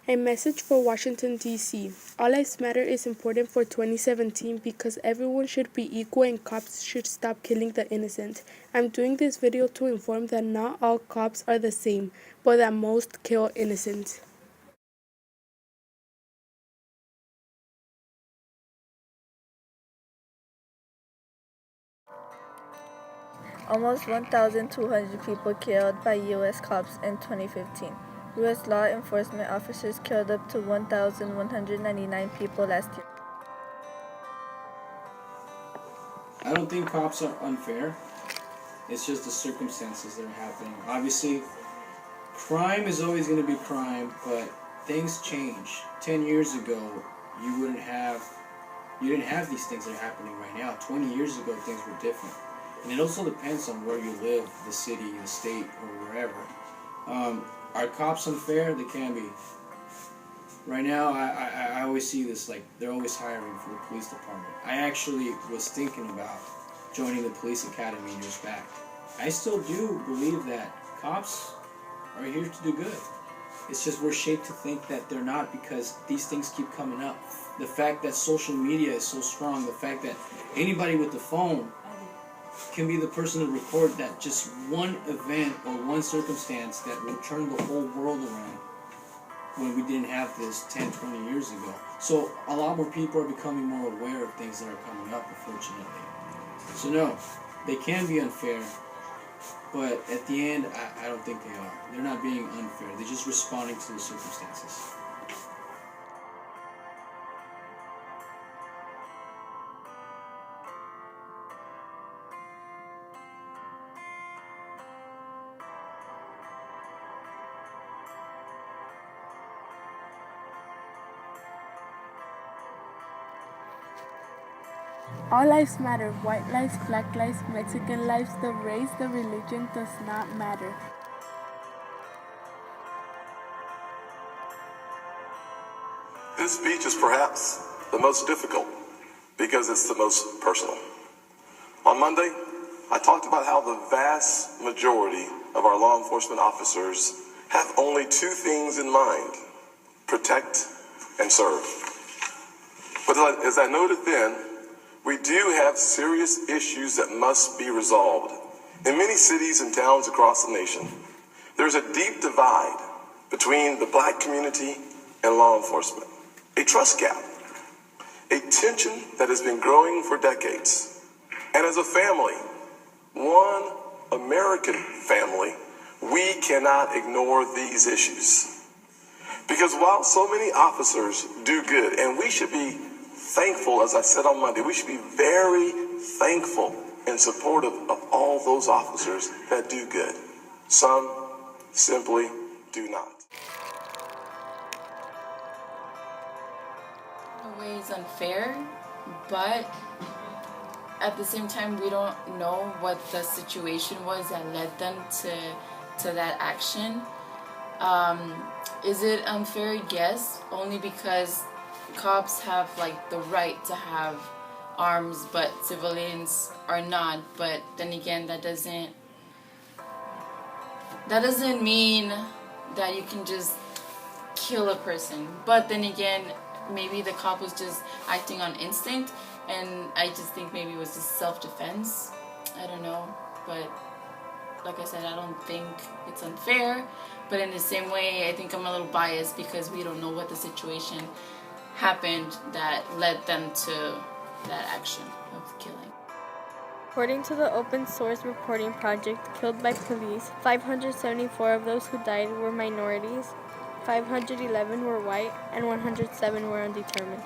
A message for Washington, D.C. All Lives Matter is important for 2017 because everyone should be equal and cops should stop killing the innocent. I'm doing this video to inform that not all cops are the same, but that most kill innocent. Almost 1,200 people killed by U.S. cops in 2015. U.S. law enforcement officers killed up to 1,199 people last year. I don't think cops are unfair. It's just the circumstances that are happening. Obviously, crime is always going to be crime, but things change. 10 years ago, you didn't have these things that are happening right now. 20 years ago, things were different. And it also depends on where you live, the city, the state, or wherever. Are cops unfair? They can be. Right now, I always see this, like, they're always hiring for the police department. I actually was thinking about joining the police academy years back. I still do believe that cops are here to do good. It's just we're shaped to think that they're not because these things keep coming up. The fact that social media is so strong, the fact that anybody with a phone can be the person to record that just one event or one circumstance that will turn the whole world around when we didn't have this 10, 20 years ago. So a lot more people are becoming more aware of things that are coming up, unfortunately. So no, they can be unfair, but at the end, I don't think they are. They're not being unfair. They're just responding to the circumstances. All lives matter. White lives, black lives, Mexican lives, the race, the religion does not matter. This speech is perhaps the most difficult because it's the most personal. On Monday, I talked about how the vast majority of our law enforcement officers have only two things in mind: protect and serve. But as I noted then, we do have serious issues that must be resolved. In many cities and towns across the nation, there's a deep divide between the black community and law enforcement. A trust gap, a tension that has been growing for decades. And as a family, one American family, we cannot ignore these issues. Because while so many officers do good, and we should be thankful, as I said on Monday, we should be very thankful and supportive of all those officers that do good. Some simply do not. In a way, it's unfair, but at the same time, we don't know what the situation was that led them to that action. Is it unfair? Yes, only because cops have like the right to have arms, but civilians are not. But then again, that doesn't mean that you can just kill a person. But then again, maybe the cop was just acting on instinct, and I just think maybe it was just self-defense. I don't know, but like I said, I don't think it's unfair. But in the same way, I think I'm a little biased because we don't know what the situation happened that led them to that action of killing. According to the Open Source Reporting Project, killed by police, 574 of those who died were minorities, 511 were white, and 107 were undetermined.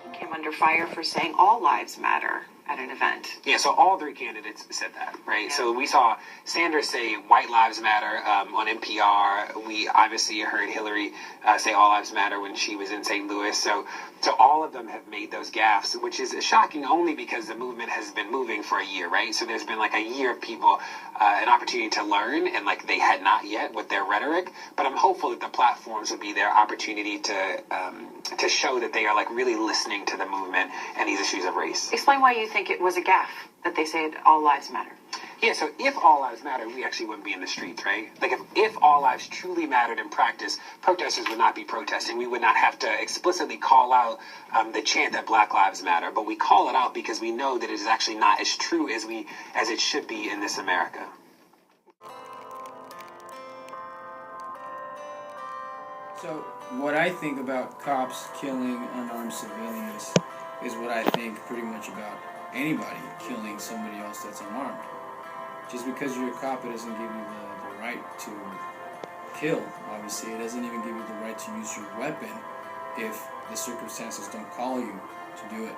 He came under fire for saying all lives matter at an event. Yeah, so all three candidates said that, right? Yeah. So we saw Sanders say white lives matter on NPR. We obviously heard Hillary say all lives matter when she was in St. Louis. So all of them have made those gaffes, which is shocking only because the movement has been moving for a year, right? So there's been like a year of people, an opportunity to learn, and like they had not yet with their rhetoric. But I'm hopeful that the platforms will be their opportunity to show that they are like really listening to the movement and these issues of race. Explain why you think think it was a gaffe that they said all lives matter? Yeah, so if all lives matter, we actually wouldn't be in the streets, right? Like if all lives truly mattered in practice, protesters would not be protesting. We would not have to explicitly call out the chant that Black Lives Matter, but we call it out because we know that it is actually not as true as it should be in this America. So, what I think about cops killing unarmed civilians is what I think pretty much about anybody killing somebody else that's unarmed. Just because you're a cop, it doesn't give you the right to kill, obviously. It doesn't even give you the right to use your weapon if the circumstances don't call you to do it.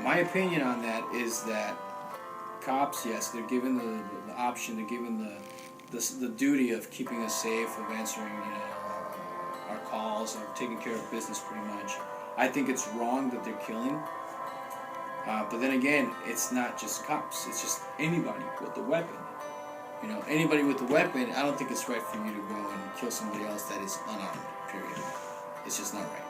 My opinion on that is that cops, yes, they're given the option, they're given the duty of keeping us safe, of answering, our calls, of taking care of business pretty much. I think it's wrong that they're killing. But then again, it's not just cops. It's just anybody with a weapon. Anybody with a weapon, I don't think it's right for you to go and kill somebody else that is unarmed, period. It's just not right.